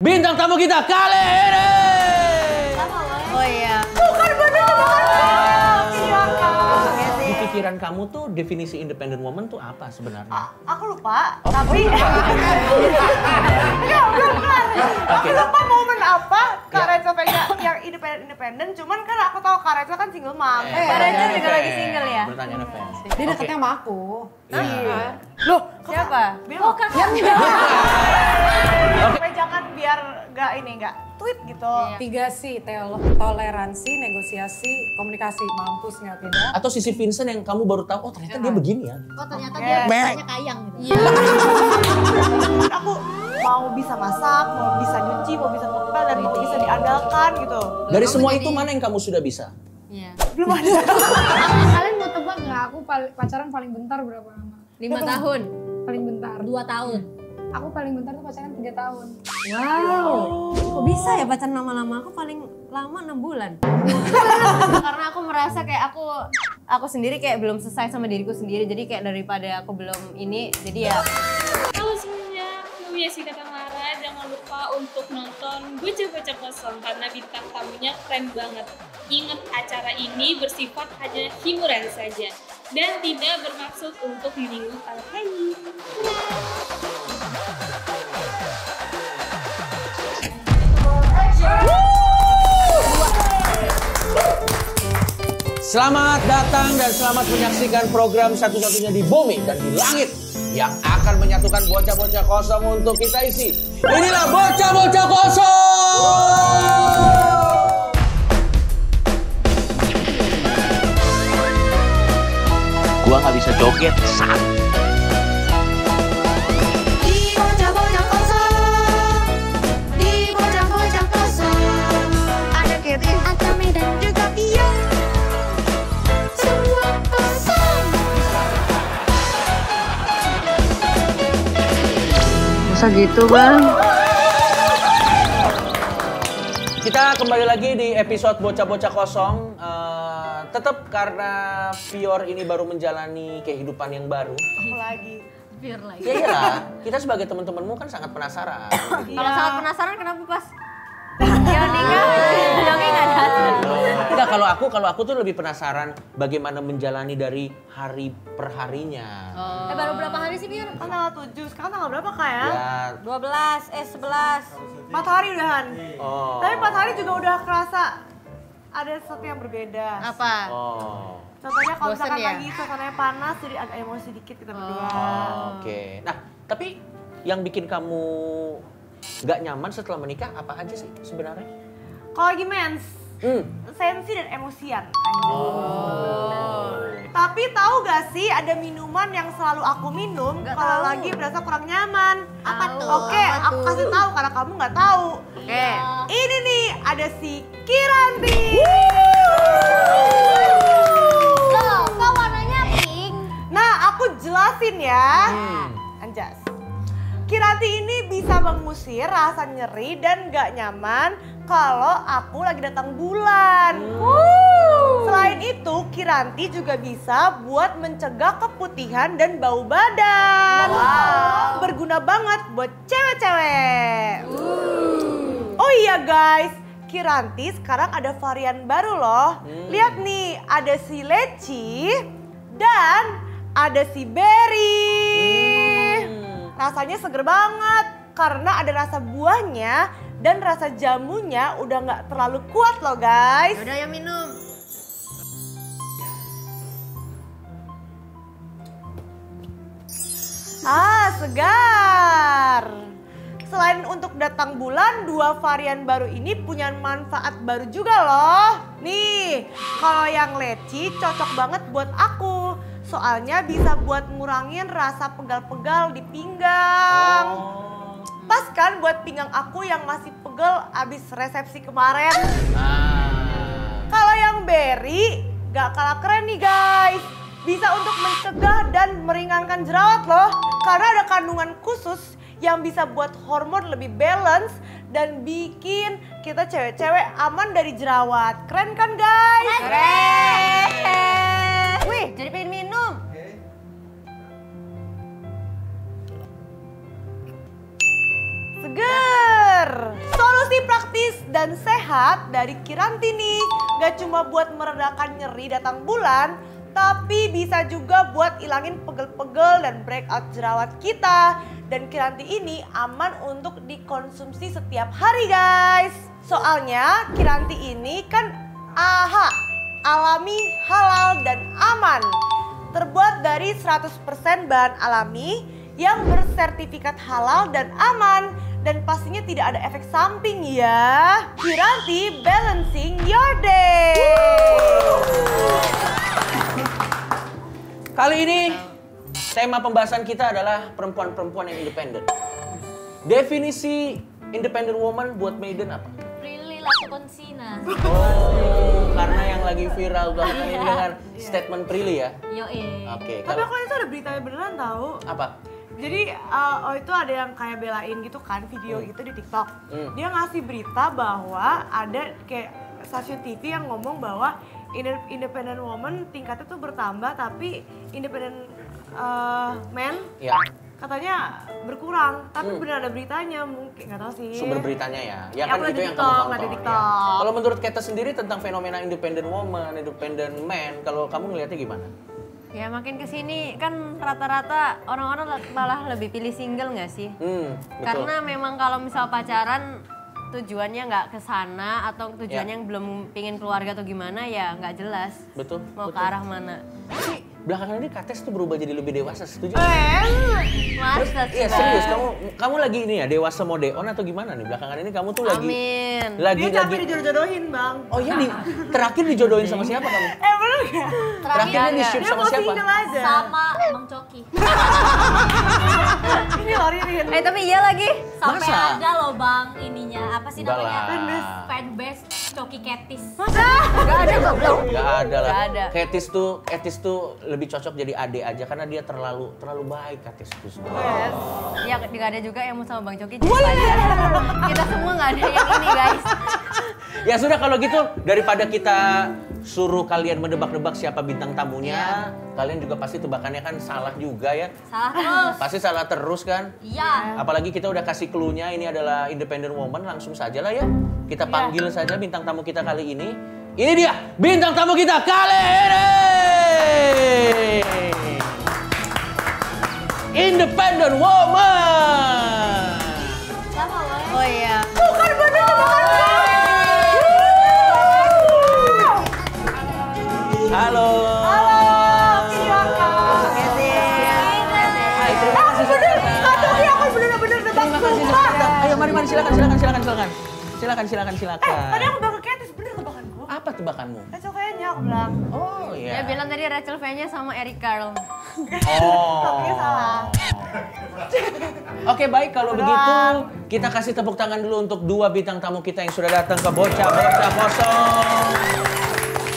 bintang tamu kita kali ini. Oh iya. Bukan bener. Di pikiran kamu tuh definisi independent woman tuh apa sebenarnya? Aku lupa, Oh, tapi lupa. ya belum kelar. Aku Oke. lupa momen apa Kak Ya. Reza pengen yang independen. Cuman kan aku tahu Kak Reza kan single mom. Kak Reza juga lagi single ya? Bertanya fans. Dia deketnya sama aku. Iya. Loh, Siapa? Oh, Kak. Oke. Jangan biar nggak tweet gitu. 3 sih, toleransi, negosiasi, komunikasi. Mampus nggak tidak? Atau sisi Vincent yang kamu baru tahu, oh ternyata dia begini ya. Oh ternyata dia biasanya kayang gitu. Aku mau bisa masak, mau bisa nyuci, mau bisa ngepel, dan mau bisa diandalkan gitu. Dari semua itu mana yang kamu sudah bisa? Iya. Belum ada. Kalian mau tebak nggak? Aku pacaran paling bentar berapa lama? 5 tahun, Paling bentar. 2 tahun. Aku paling bentar tuh pacaran 3 tahun. Wow. Kok bisa ya pacaran lama-lama? Aku paling lama 6 bulan. Karena aku merasa kayak aku sendiri kayak belum selesai sama diriku sendiri. Jadi kayak daripada aku belum ini, jadi ya. Halo semuanya, aku Yesika Tamara. Jangan lupa untuk nonton Bocah-Bocah Kosong karena bintang tamunya keren banget. Ingat, acara ini bersifat hanya hiburan saja dan tidak bermaksud untuk menyinggung para penyanyi. Selamat datang dan selamat menyaksikan program satu-satunya di bumi dan di langit yang akan menyatukan bocah-bocah kosong untuk kita isi. Inilah Bocah-Bocah Kosong! Gua nggak bisa joget, sat. Di bocah-bocah kosong. Ada Kety, ada Medan, juga Pia. Semua kosong. Masa gitu, Bang? Kita kembali lagi di episode Bocah-Bocah Kosong. Tetap karena Pior ini baru menjalani kehidupan yang baru. Aku lagi. Biar lagi. Ya iyalah, kita sebagai teman-temanmu kan sangat penasaran. Kalau sangat penasaran kenapa pas Yoni nggak datang? Enggak, kalau aku tuh lebih penasaran bagaimana menjalani dari hari per harinya. Baru berapa hari sih Biar? Kan tanggal 7, sekarang tanggal berapa Kak ya? Ya, 11. 4 hari udahan. oh. Tapi 4 hari juga udah kerasa ada sesuatu yang berbeda. Apa? Oh. Contohnya kalau Bosen misalkan ya? lagi suasananya panas, jadi agak emosi dikit kita berdua. Oke. Nah, tapi yang bikin kamu nggak nyaman setelah menikah apa aja sih sebenarnya? Kalau lagi mens, sensi dan emosian. Tapi tahu gak sih ada minuman yang selalu aku minum kalau lagi berasa kurang nyaman? Apa tuh? Oke, Apa aku tuh? kasih tahu karena kamu nggak tahu. Oke. Ini nih ada si Kiranti. Loh, kok warnanya pink? Nah, aku jelasin ya. Anjas. Kiranti ini bisa mengusir rasa nyeri dan gak nyaman kalau aku lagi datang bulan. Selain itu, Kiranti juga bisa buat mencegah keputihan dan bau badan. Berguna banget buat cewek-cewek. Oh iya guys, Kiranti sekarang ada varian baru loh. Lihat nih, ada si leci dan ada si berry. Rasanya seger banget karena ada rasa buahnya dan rasa jamunya udah nggak terlalu kuat loh guys. Udah ya minum. Segar. Selain untuk datang bulan, 2 varian baru ini punya manfaat baru juga loh. Nih, kalau yang leci cocok banget buat aku. Soalnya bisa buat ngurangin rasa pegal-pegal di pinggang. Pas kan buat pinggang aku yang masih pegel abis resepsi kemarin. Kalau yang berry gak kalah keren nih guys. Bisa untuk mencegah dan meringankan jerawat loh. Karena ada kandungan khusus yang bisa buat hormon lebih balance dan bikin kita cewek-cewek aman dari jerawat. Keren kan guys? Keren. Wih, jadi pengen minum. Seger. dan sehat dari Kiranti nih. Gak cuma buat meredakan nyeri datang bulan, tapi bisa juga buat ilangin pegel-pegel dan breakout jerawat kita. Dan Kiranti ini aman untuk dikonsumsi setiap hari guys. Soalnya Kiranti ini kan alami, halal, dan aman. Terbuat dari 100% bahan alami yang bersertifikat halal dan aman. Dan pastinya tidak ada efek samping ya. Kiranti balancing your day. Kali ini tema pembahasan kita adalah perempuan-perempuan yang independen. Definisi independent woman buat Maiden apa? Prilly Latukonsina. Oh, karena yang lagi viral banget ini dengan statement Prilly ya? Yoi. Oke, Tapi aku itu ada beritanya beneran tahu. apa? Jadi itu ada yang kayak belain gitu kan video gitu di TikTok. Dia ngasih berita bahwa ada kayak stasiun TV yang ngomong bahwa independent woman tingkatnya tuh bertambah tapi independent man Ya, katanya berkurang. Tapi bener ada beritanya mungkin nggak tahu sih. sumber beritanya ya. Ya Ya, kan aku itu liat di yang TikTok, kamu liat di tonton. TikTok. Ya. Kalau menurut Keta sendiri tentang fenomena independent woman, independent man, kalau kamu ngelihatnya gimana? Ya makin kesini kan rata-rata orang-orang malah lebih pilih single nggak sih? Betul. Karena memang kalau misal pacaran tujuannya nggak ke sana atau tujuannya yang belum pingin keluarga atau gimana ya nggak jelas. Betul. Mau ke betul. arah mana? Tapi belakangan ini Kates tuh berubah jadi lebih dewasa, setuju? Masa sih? Iya serius, kamu lagi ini ya dewasa mode on atau gimana nih? Belakangan ini kamu tuh lagi Amin. Dia capek dijodoh-jodohin bang. Oh iya terakhir dijodohin sama siapa kamu? Bener gak? Terakhirnya di shoot Dia sama mau siapa? single aja. Sama Bang Coki. Ini loh Ririn. Tapi iya lagi. Sampai Masa? ada loh Bang ininya. Apa sih Udah namanya? lah. Fanbase Coki Ketis. Gak ada goblok. Gak ada lah. Gak ada. Ketis tuh lebih cocok jadi ade aja karena dia terlalu baik Ketis tuh sebenarnya. Ya gak ada juga yang mau sama Bang Coki. Kita semua gak ada yang ini guys. Ya sudah kalau gitu daripada kita suruh kalian menebak-nebak siapa bintang tamunya, kalian juga pasti tebakannya kan salah juga ya. Salah terus. Pasti salah terus kan? Iya. Apalagi kita udah kasih clue-nya ini adalah independent woman, langsung saja lah ya. Kita panggil saja bintang tamu kita kali ini. Ini dia bintang tamu kita kali ini. Independent woman. Siapa lo? Oh iya. Bukan bener Halo. silakan. Hai, terima kasih sudah datang. Tapi aku bener-bener nebak Terima kasih sudah datang. Ayo mari silakan. Silakan. Tadi aku bilang ke Ketis, bener tebakanku. Apa tebakanmu? Kacau kayaknya aku bilang. Oh iya. Dia bilang tadi Rachel V-nya sama Eric Carl. Oh. Tapi salah. Oke baik kalau begitu kita kasih tepuk tangan dulu untuk dua bintang tamu kita yang sudah datang ke Bocah-Bocah Kosong.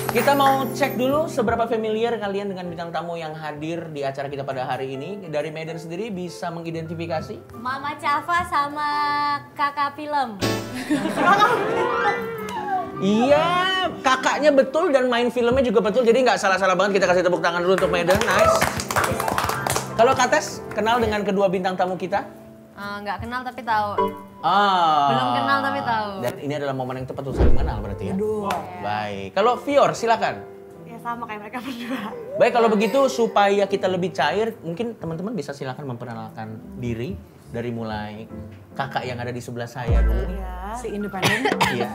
Kita mau cek dulu seberapa familiar kalian dengan bintang tamu yang hadir di acara kita pada hari ini. Dari Maiden sendiri bisa mengidentifikasi? Mama Cafa sama kakak film. Iya, kakaknya betul dan main filmnya juga betul. Jadi nggak salah-salah banget, kita kasih tepuk tangan dulu untuk Maiden. Nice. Kalau Kates, kenal dengan kedua bintang tamu kita? Nggak kenal tapi tahu. Belum kenal tapi tahu. Dan ini adalah momen yang tepat untuk saling mengenal berarti ya? Baik. Kalau Fior, silakan. Ya sama kayak mereka berdua. Baik, kalau begitu supaya kita lebih cair, mungkin teman-teman bisa silakan memperkenalkan diri dari mulai kakak yang ada di sebelah saya dulu. Si independen. Iya.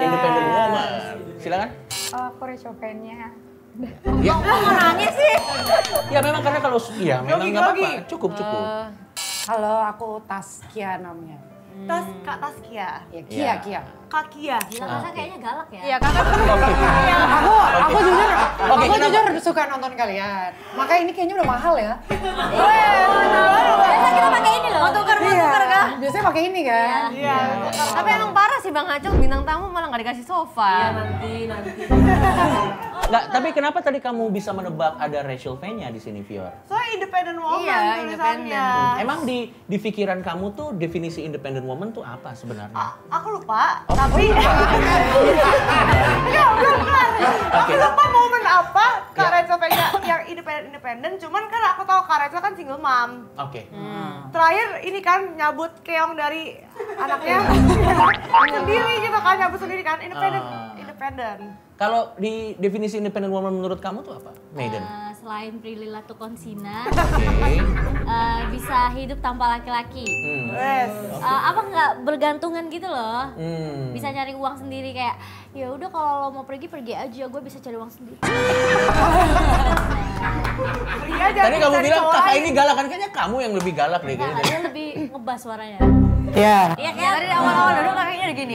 Independent woman. Silakan. Aku Rachel-nya. Ya. Orangnya sih. Ya memang karena kalau memang nggak apa-apa. Cukup. Halo, aku Taskia namanya. Kak Taskia. Ya, Iya. Kia. Kak Kia. Gila masa kayaknya galak ya. Iya kakak. Aku jujur, Oke, aku kenapa? jujur suka nonton kalian. Makanya ini kayaknya udah mahal ya. Biasa kita pakai ini loh. Mau tukar kah? Biasanya pakai ini kan. Iya. Tapi emang parah sih Bang Hacung, bintang tamu malah nggak dikasih sofa. Nggak, tapi kenapa tadi kamu bisa menebak ada Rachel V-nya di sini, Fior? Soalnya independent woman Iya, tulisannya. Emang di pikiran kamu tuh definisi independent woman tuh apa sebenarnya? Aku lupa, Oh, tapi enggak belum kelar. Aku lupa momen apa Kak Rachel pengen yang independen. Cuman kan aku tahu Kak Rachel kan single mom. Oke. Terakhir ini kan nyabut keong dari anaknya sendiri gitu kan, nyabu sendiri kan, independen. Kalau di definisi independent woman menurut kamu tuh apa, Maiden? Selain Prilly Latuconsina, Oke. bisa hidup tanpa laki-laki. Yes. Apa nggak bergantungan gitu loh. Hmm. Bisa nyari uang sendiri kayak, ya udah kalau lo mau pergi aja, gue bisa cari uang sendiri. Iya, Tadi kamu bilang kakak ini galak, kan kayaknya kamu yang lebih galak deh Enggak, kayaknya. dia lebih ngebas suaranya. Iya. Iya kan? Dari awal-awal dulu kakaknya udah gini.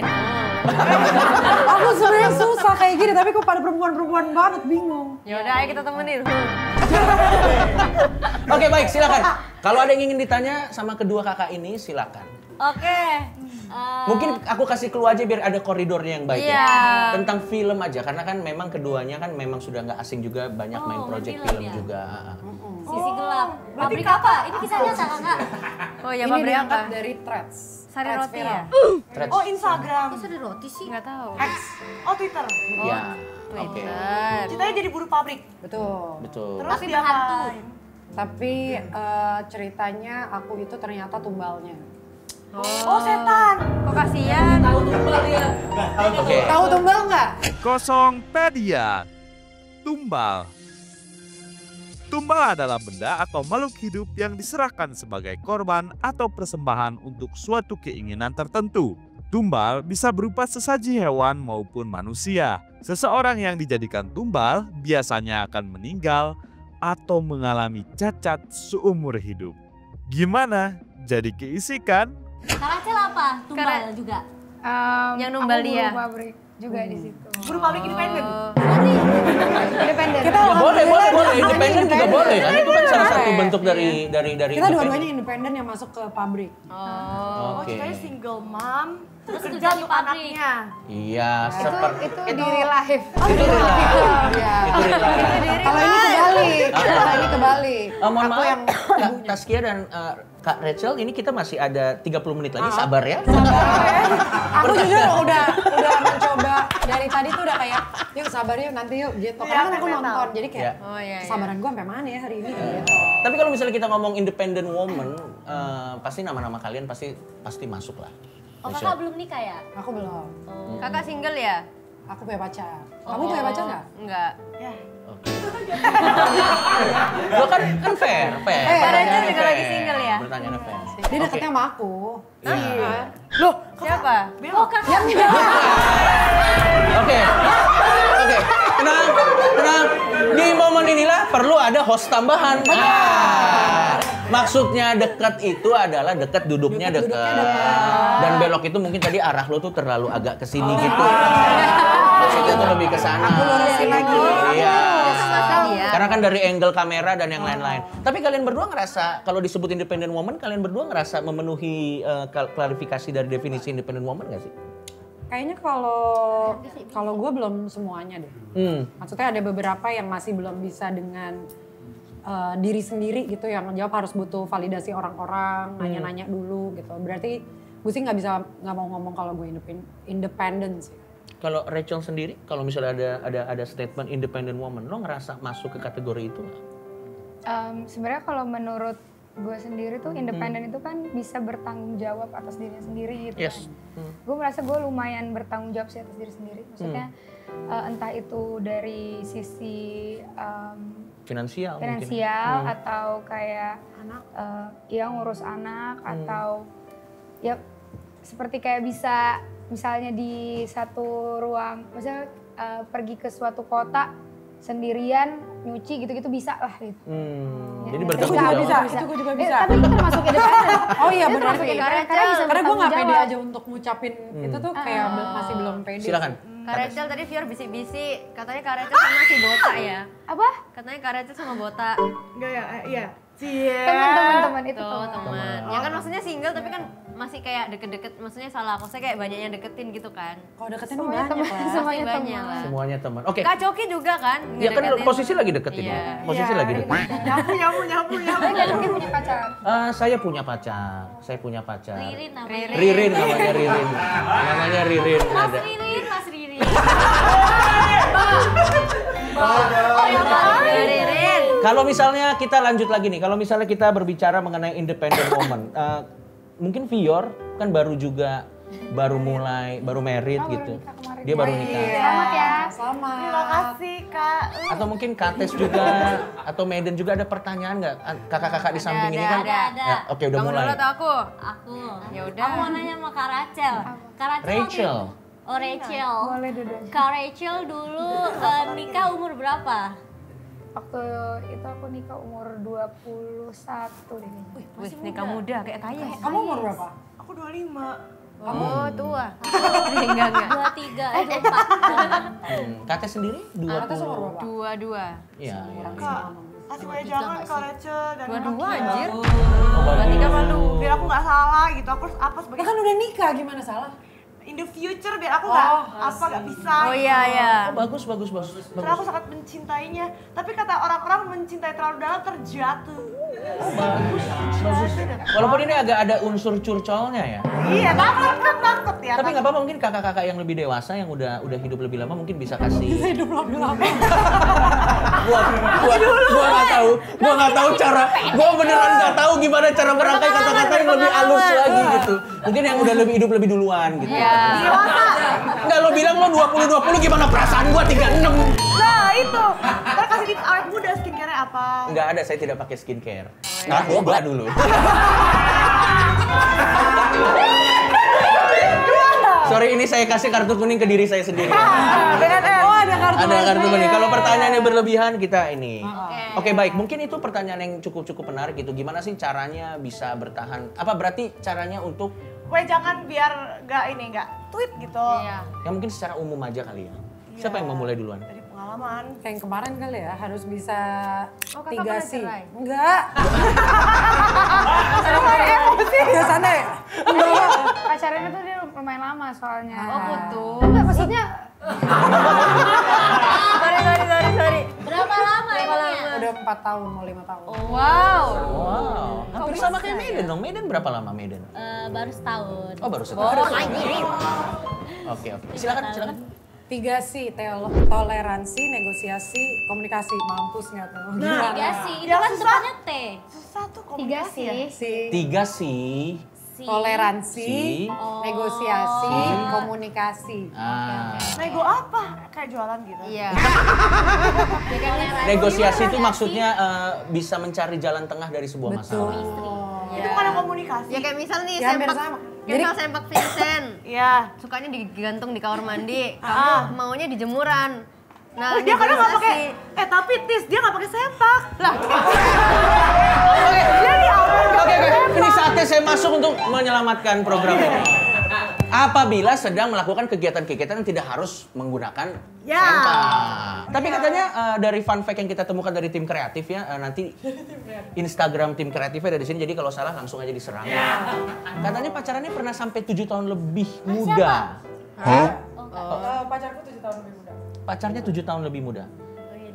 Aku sebenarnya susah kayak gini, tapi kok pada perempuan-perempuan banget, bingung. Ya udah, ayo kita temenin. Oke, baik, silakan. Kalau ada yang ingin ditanya sama kedua kakak ini, silakan. Oke. Mungkin aku kasih clue aja biar ada koridornya yang baik Iya. ya. Tentang film aja, karena kan memang keduanya kan memang sudah nggak asing juga, banyak main main project film film ya? juga. Sisi gelap. Pabrik apa? Ini kisah nyata kakak. Oh ya, Ini pabrik diangkat apa? dari Threads. Sari Threads roti viral. ya? Threads. Oh, Instagram. Masa ada roti sih? Nggak tahu. X. Oh, Twitter. Ya. Oke. Twitter. Ceritanya jadi buruh pabrik. Betul. Betul. Terus Tapi dia berhantu. apain? Tapi ceritanya aku itu ternyata tumbalnya. Oh, setan. Kok kasihan? Oke. Tahu tumbal nggak? Kosongpedia. Tumbal. Tumbal adalah benda atau makhluk hidup yang diserahkan sebagai korban atau persembahan untuk suatu keinginan tertentu. Tumbal bisa berupa sesaji hewan maupun manusia. Seseorang yang dijadikan tumbal biasanya akan meninggal atau mengalami cacat seumur hidup. Gimana? Jadi keisi kan? Karacel apa? Tumbal juga. Yang numbal aku dia. buruh pabrik juga di situ. Buruh pabrik independen. Independen. Ya boleh. Independen juga boleh kan? Itu kan salah satu bentuk dari Kita independen. dua-duanya independen yang masuk ke pabrik. Oh, Oke. ceritanya single mom, Terus kerja kerja di untuk pabrik. anaknya. Iya, seperti Itu di real life. itu real life. Iya. Itu real life. Kalau ini kebalik. Kalau ini kebalik. Mohon Aku maaf, yang Kak Taskia dan Kak Rachel, ini kita masih ada 30 menit lagi, sabar ya. Aku jujur udah mencoba dari tadi tuh udah kayak yuk sabar yuk nanti yuk gitu. Karena kan aku nonton jadi kayak Iya. Oh iya. kesabaran gue sampai mana ya hari ini gitu. Tapi kalau misalnya kita ngomong independent woman, pasti nama-nama kalian pasti masuk lah. Oh kakak belum nikah ya? Aku belum. Kakak single ya? Aku punya pacar. Kamu punya pacar nggak? Enggak. Oke. Lo kan fair. Rachel juga lagi single ya? Pertanyaannya fair. Dia deketnya sama aku. Iya. Loh, Siapa? Oh kakak. Oke. Tenang. Di momen inilah perlu ada host tambahan. Maksudnya dekat itu adalah dekat duduknya dekat. Dan belok itu mungkin tadi arah lo tuh terlalu agak ke sini gitu. Maksudnya tuh lebih ke sana. Aku lurusin lagi. Iya. Dia. Karena kan dari angle kamera dan yang lain-lain. Tapi kalian berdua ngerasa kalau disebut independent woman, kalian berdua ngerasa memenuhi klarifikasi dari definisi independent woman gak sih? Kayaknya kalau gue belum semuanya deh. Maksudnya ada beberapa yang masih belum bisa dengan diri sendiri gitu, yang jawab harus butuh validasi orang-orang, nanya-nanya dulu gitu. Berarti gue sih nggak mau ngomong kalau gue independen sih. Kalau Rachel sendiri, kalau misalnya ada statement independent woman, lo ngerasa masuk ke kategori itu nggak? Sebenarnya kalau menurut gue sendiri tuh independen itu kan bisa bertanggung jawab atas dirinya sendiri gitu Yes. kan. Gue merasa gue lumayan bertanggung jawab sih atas diri sendiri. Maksudnya entah itu dari sisi Finansial mungkin. atau kayak ya ngurus anak atau ya seperti kayak bisa misalnya di satu ruang, misalnya pergi ke suatu kota sendirian nyuci gitu-gitu bisa lah gitu. Jadi Ya, bertanggung bisa, jawab. Itu gue juga bisa. Tapi itu termasuk independen. Oh iya Itu benar termasuk sih. independen, Karena bisa Karena gue nggak bertanggung pede jawab. aja untuk ngucapin itu tuh kayak masih belum pede. Silakan. Kak Rachel tadi Fior bisik-bisik, katanya Kak Rachel sama si Bota ya? Apa? Katanya Kak Rachel sama Bota. enggak ya, iya. Cie. Teman-teman itu Tuh teman. teman. Ya kan maksudnya single tapi kan masih kayak deket-deket, maksudnya salah. Maksudnya kayak banyak yang deketin gitu kan. Kalau deketin Semuanya banyak teman, lah. semuanya Pasti banyak teman. lah. Semuanya teman. Oke. Kak Coki juga kan? Ya kan ngedeketin. posisi lagi deket ini. Iya. Posisi lagi deket. Nyapu. Tapi Kak Coki punya pacar. Saya punya pacar. Ririn namanya. Ririn namanya Ririn. Namanya Ririn Mas ada. Ririn, Mas Ririn. Ririn. Kalau misalnya kita lanjut lagi nih, kalau misalnya kita berbicara mengenai independent woman, mungkin Fior kan baru juga, baru married gitu. Dia baru nikah. Selamat ya. Selamat. Terima kasih Kak. Atau mungkin Kates juga, atau Maiden juga ada pertanyaan nggak? Kakak-kakak di samping ini kan? Ada. Ya, oke, udah Kamu mulai. dulu atau aku? Aku. Ya udah. Aku mau nanya sama Kak Rachel. Kak Rachel. Rachel. Oh Rachel. Boleh duduk. Kak Rachel dulu nikah umur berapa? Waktu itu aku nikah umur 21 deh. Wih, nikah muda kayak kaya. Kamu umur berapa? Aku 25. Oh, tua. Enggak. 23, 24. Kates sendiri? Atas umur berapa? 22. Iya. Kak, kasih banyak jangan Kak Rachel dan 22 Kak anjir. Oh, bagus. 23 malu. Biar aku nggak salah gitu, aku harus apa Ya sebagai kan udah nikah, gimana salah? in the future biar aku nggak bisa. Oh iya. Oh, bagus. Karena aku sangat mencintainya. Tapi kata orang-orang mencintai terlalu dalam terjatuh. Bagus. Walaupun ini agak ada unsur curcolnya ya. Iya, takut ya. Tapi nggak apa-apa, mungkin kakak-kakak yang lebih dewasa yang udah hidup lebih lama mungkin bisa kasih. Hidup lebih lama. Gua nggak tahu cara. Gua beneran nggak tahu gimana cara merangkai kata-kata yang lebih halus lagi gitu. Mungkin yang udah hidup lebih duluan gitu. Dewasa. Enggak, lo bilang lo 20 gimana perasaan gua 36. Nah itu. Ntar kasih tips awet muda skincare-nya apa? Enggak ada, saya tidak pakai skincare. Coba dulu. Sorry, ini saya kasih kartu kuning ke diri saya sendiri. BNN. Oh, ada kartu. Ada kartu kuning. Kalau pertanyaannya berlebihan, kita ini. Oke, baik. Mungkin itu pertanyaan yang cukup menarik gitu. Gimana sih caranya bisa bertahan? Apa berarti caranya untuk? Gue jangan biar nggak tweet gitu. Iya. Ya mungkin secara umum aja kali ya. Siapa yang mau mulai duluan? Dari pengalaman. Kayak yang kemarin kali ya, harus bisa Oh, kakak 3 pernah sih. cerai? Enggak. Enggak santai. Enggak. Pacarannya tuh dia lumayan lama soalnya. Oh, putus. Enggak, maksudnya Sorry. Berapa lama emangnya? Udah 4 tahun, mau 5 tahun. Wow. Wow, hampir sama kayak Maiden dong. Maiden berapa lama Maiden? Baru setahun. Oh, baru setahun. Oke. Silakan. 3 sih, toleransi, negosiasi, komunikasi. Mampus nggak tuh? Gimana? 3 sih, itu Yang kan susah. depannya T. Susah tuh 3 komunikasi ya. sih. 3 sih. Si. Toleransi, Si. negosiasi, Si. komunikasi. Nego apa? Kayak jualan gitu. Iya. Negosiasi itu maksudnya bisa mencari jalan tengah dari sebuah masalah. Itu bukan komunikasi. Ya kayak misal nih Ya, hampir sama. Misal sempak Vincent. Iya. Sukanya digantung di kamar mandi. Kamu maunya di jemuran. Nah, Dia kadang nggak pakai. negosiasi. Tapi Tis dia nggak pakai sempak. Lah. Oke. Ini saatnya saya masuk untuk menyelamatkan program ini. Apabila sedang melakukan kegiatan-kegiatan yang tidak harus menggunakan sempak. Tapi katanya dari fun fact yang kita temukan dari tim kreatif ya, nanti Instagram tim kreatifnya ada di sini. Jadi kalau salah langsung aja diserang. Katanya pacarannya pernah sampai 7 tahun lebih muda. Pacarku 7 tahun lebih muda. Pacarnya 7 tahun lebih muda.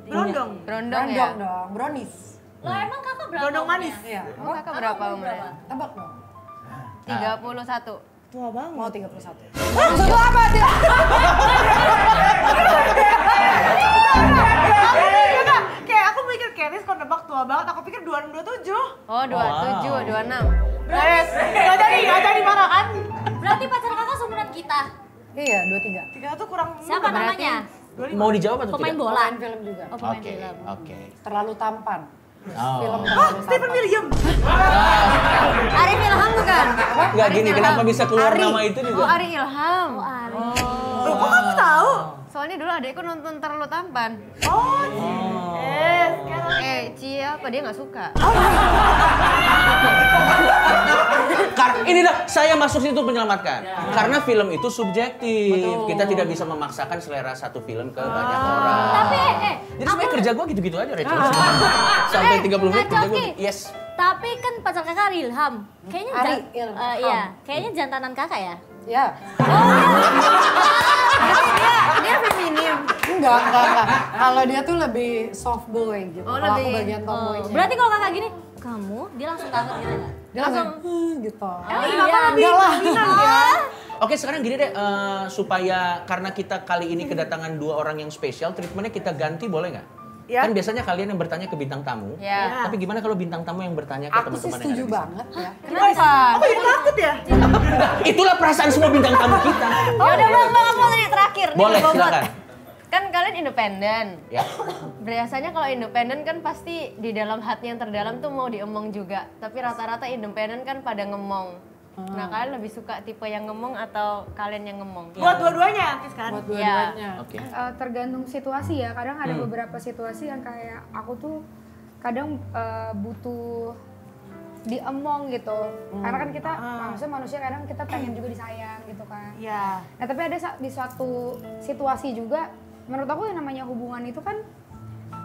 Berondong. Berondong ya? dong, brownies. Lo emang kakak berapa? Berondong manis. Iya. Oh, kakak berapa umurnya? Tebak dong. 31. Tua banget. Mau 31. Maksud lo apa? Kayak aku mikir Keris kalau nebak tua banget, aku pikir 27. Oh, 27, 26. Nggak jadi marah kan? Berarti pacar kakak seumuran kita. Iya, 23. 3 tuh kurang Siapa muda. namanya? Mau dijawab atau Pemain tidak? bola. Pemain film juga. Oh, pemain Oke, film. oke. Terlalu tampan. Oh. Film Hah, terlalu Stephen tampan. William. Arif Ilham bukan? Enggak gini, Ilham. kenapa bisa keluar Ari. nama itu juga? Oh, Ari Ilham. Loh, kok kamu tahu? Soalnya dulu adekku nonton Terlalu Tampan. Oh, sekarang. Cia apa dia nggak suka? Ini dah, saya masuk situ menyelamatkan. Karena film itu subjektif. Kita tidak bisa memaksakan selera satu film ke banyak orang. Tapi Jadi sebenarnya kerja gua gitu-gitu aja, Rachel. Sampai 30 menit kerja gua. Coki. Yes. Tapi kan pacar kakak Ilham. Kayaknya Ari Ilham. iya, kayaknya jantanan kakak ya. Ya. Dia feminim. Enggak. Kalau dia tuh lebih soft boy gitu. Oh, Kalau aku lebih- bagian tomboy. Berarti kalau kakak gini, kamu, dia langsung takut gitu nggak? dia langsung gitu. Iya. Oke, sekarang gini deh, supaya karena kita kali ini kedatangan 2 orang yang spesial, treatmentnya kita ganti boleh nggak? Ya. Kan biasanya kalian yang bertanya ke bintang tamu. Ya. Tapi gimana kalau bintang tamu yang bertanya ke Aku sih teman-teman yang setuju ada di sini? banget ya. Kenapa? Aku jadi takut ya. Itulah perasaan semua bintang tamu kita. Ya udah bang, aku mau tanya terakhir. Nih, Boleh, Bobot. silakan. Kan kalian independen. Ya. Biasanya kalau independen kan pasti di dalam hati yang terdalam tuh mau diemong juga. Tapi rata-rata independen kan pada ngemong. Nah kalian lebih suka tipe yang ngemong atau kalian yang ngemong? Buat dua-duanya, Tis kan? Buat dua-duanya. Oke. Tergantung situasi ya. Kadang ada beberapa situasi yang kayak aku tuh kadang butuh diemong gitu. Karena kan kita maksudnya manusia kadang kita pengen juga disayang gitu kan. Iya. Nah tapi ada di suatu situasi juga menurut aku yang namanya hubungan itu kan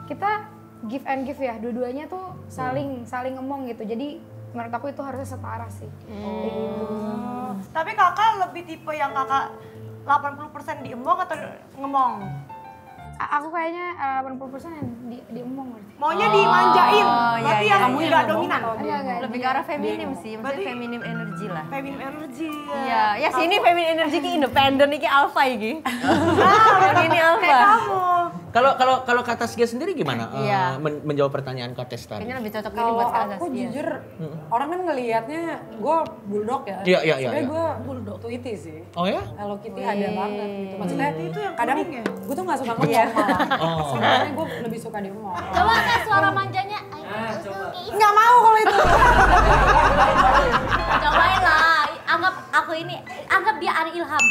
kita give and give ya. Dua-duanya tuh saling ngemong gitu. Jadi menurut aku itu harusnya setara sih. Kayak gitu. Tapi kakak lebih tipe yang kakak 80% diemong atau ngemong? Aku kayaknya 80% yang diemong berarti. Maunya dimanjain, iya, berarti iya. yang Kamu yang nggak ngomong dominan. atau dia? Enggak, Lebih ke arah feminim sih, maksudnya Berarti- feminim energy lah. Feminim energy ya. Iya, ya sini feminim energy ki independen iki alpha iki. Yang ini alpha. Kayak kamu. Kalau Kak Taskia sendiri gimana Iya. menjawab pertanyaan Kak Tes tadi? Kayaknya lebih cocok ini Kalau buat Kak aku Zaskia. jujur, orang kan ngelihatnya gue bulldog ya. Iya, iya, iya, Sebenarnya iya. gue bulldog Tweety sih. Oh ya? Hello Kitty ada banget gitu. Maksudnya Itu yang kadang kuning ya? gue tuh gak suka ngomong malah. Oh. Sebenarnya gue lebih suka diomong. Coba Kak suara manjanya. Nggak mau kalau itu. Cobain lah. Anggap dia Ari Ilham.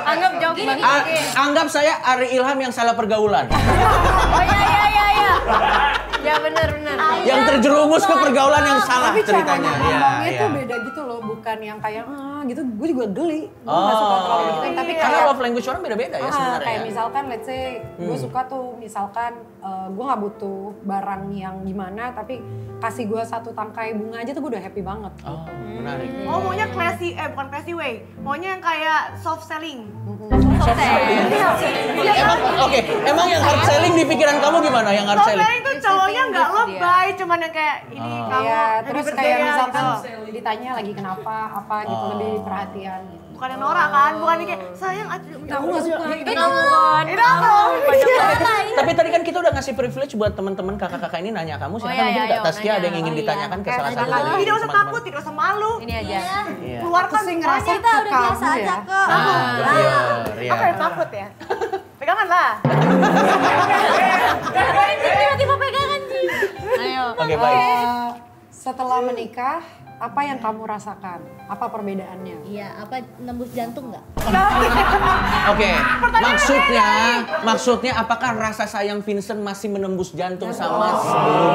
Anggap jawab Gini, Bang. gini. Anggap saya Ari Ilham yang salah pergaulan. Oh iya. Ya benar. Yang terjerumus ke pergaulan yang salah Tapi cara ceritanya. Iya, ngomongnya iya. tuh beda gitu loh, bukan yang kayak gitu. Gue juga geli. Gue gak suka terlalu gitu. Tapi Karena kayak love language orang beda-beda ya sebenarnya. kayak ya. misalkan let's say gue suka tuh misalkan gue nggak butuh barang yang gimana tapi kasih gue satu tangkai bunga aja tuh gue udah happy banget. Oh, menarik. Oh maunya classy, bukan classy way. Maunya yang kayak soft selling. Emang yang hard selling di pikiran kamu gimana? Yang hard Soft selling? selling tuh cowoknya nggak lebay, cuman yang kayak ini kamu Iya, happy terus birthday kayak ya, misalkan gitu. ditanya lagi kenapa apa gitu lebih perhatian gitu. Bukan yang norak kan, bukan yang kayak sayang Aku nggak suka. Itu bukan. Itu aku. Tapi tadi kan kita udah ngasih privilege buat teman-teman kakak-kakak ini nanya kamu. Silakan iya, mungkin iya, Kak Taskia nanya. ada yang ingin ditanyakan ke salah satu dari Tidak usah teman-teman. takut, tidak usah malu. Ini aja. Iya. Keluarkan Aku sih ngerasa semuanya. Kita udah ke biasa kamu aja ya. kok. Iya. Apa yang takut ya? Pegangan lah. Tiba-tiba pegangan sih. Ayo. Oke, baik. Setelah menikah, apa yang kamu rasakan? Apa perbedaannya? Iya, apa nembus jantung nggak? Oke, maksudnya apakah rasa sayang Vincent masih menembus jantung sama sebelum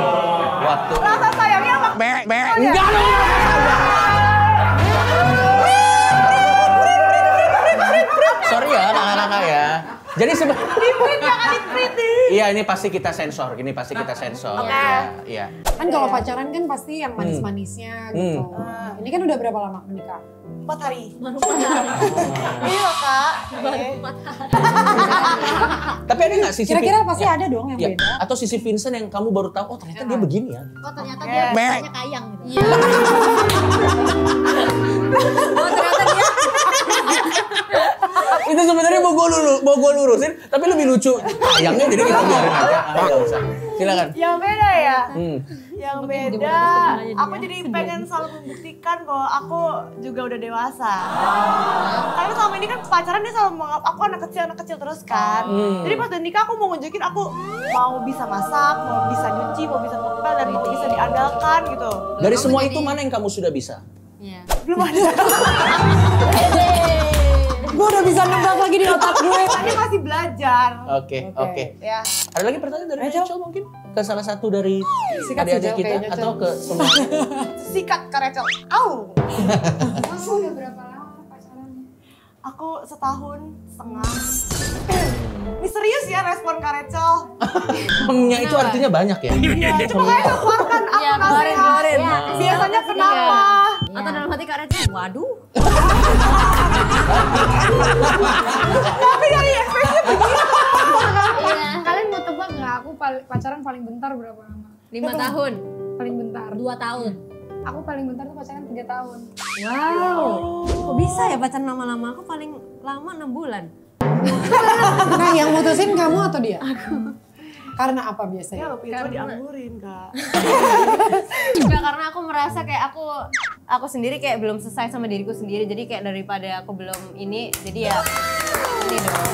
waktu? Rasa sayangnya apa? Enggak dong. Sorry ya kakak-kakak ya. Jadi Iya, ini pasti kita sensor. Oke. Iya. Kan kalau pacaran kan pasti yang manis-manisnya gitu. Ini kan udah berapa lama menikah? 4 hari. Iya kak. Tapi ada nggak sisi Kira-kira pasti ada dong yang Ya, beda. atau sisi Vincent yang kamu baru tahu, oh ternyata dia begini ya. Oh ternyata dia biasanya kayang gitu. Oh ternyata dia. Itu sebenarnya mau gue lurusin, tapi lebih lucu. Ayangnya jadi kita biarin aja. Nggak usah. Silakan. Yang beda ya? Yang Mungkin beda, gimana tuh aku jadi pengen selalu membuktikan bahwa aku juga udah dewasa. Karena selama ini kan pacaran dia selalu menganggap aku anak kecil terus kan. Jadi pas udah nikah aku mau nunjukin aku mau bisa masak, mau bisa nyuci, mau bisa ngepel, dan mau bisa diandalkan gitu. Dari semua itu mana yang kamu sudah bisa? Iya. Belum ada. Gue udah bisa nebak lagi di otak gue. Tapi masih belajar. Oke. Ya. Ada lagi pertanyaan dari Rachel mungkin? Ke salah satu dari Sikat adik-adik sih, kita kayaknya, atau Cel. ke semua? Sikat Kak Rachel. Au. Kamu udah berapa lama pacaran? Aku 1,5 tahun. Ini serius ya respon Kak Rachel? Nya itu artinya banyak ya? Iya, cuma kayak keluarkan aku Iya, nasihat. keluarin. Biasanya kenapa? Atau dalam hati Kak Rachel, waduh. Tapi dari ekspresinya begitu. Kalian mau tebak nggak? Aku pacaran paling bentar berapa lama? 5 tahun. Paling bentar. 2 tahun. Aku paling bentar tuh pacaran 3 tahun. Wow. Kok bisa ya pacaran lama-lama? Aku paling lama 6 bulan. Nah yang mutusin kamu atau dia? Karena apa biasanya? Ya lo itu dianggurin Kak. Enggak, karena aku merasa kayak aku sendiri kayak belum selesai sama diriku sendiri. Jadi kayak daripada aku belum ini, jadi ya ini dong.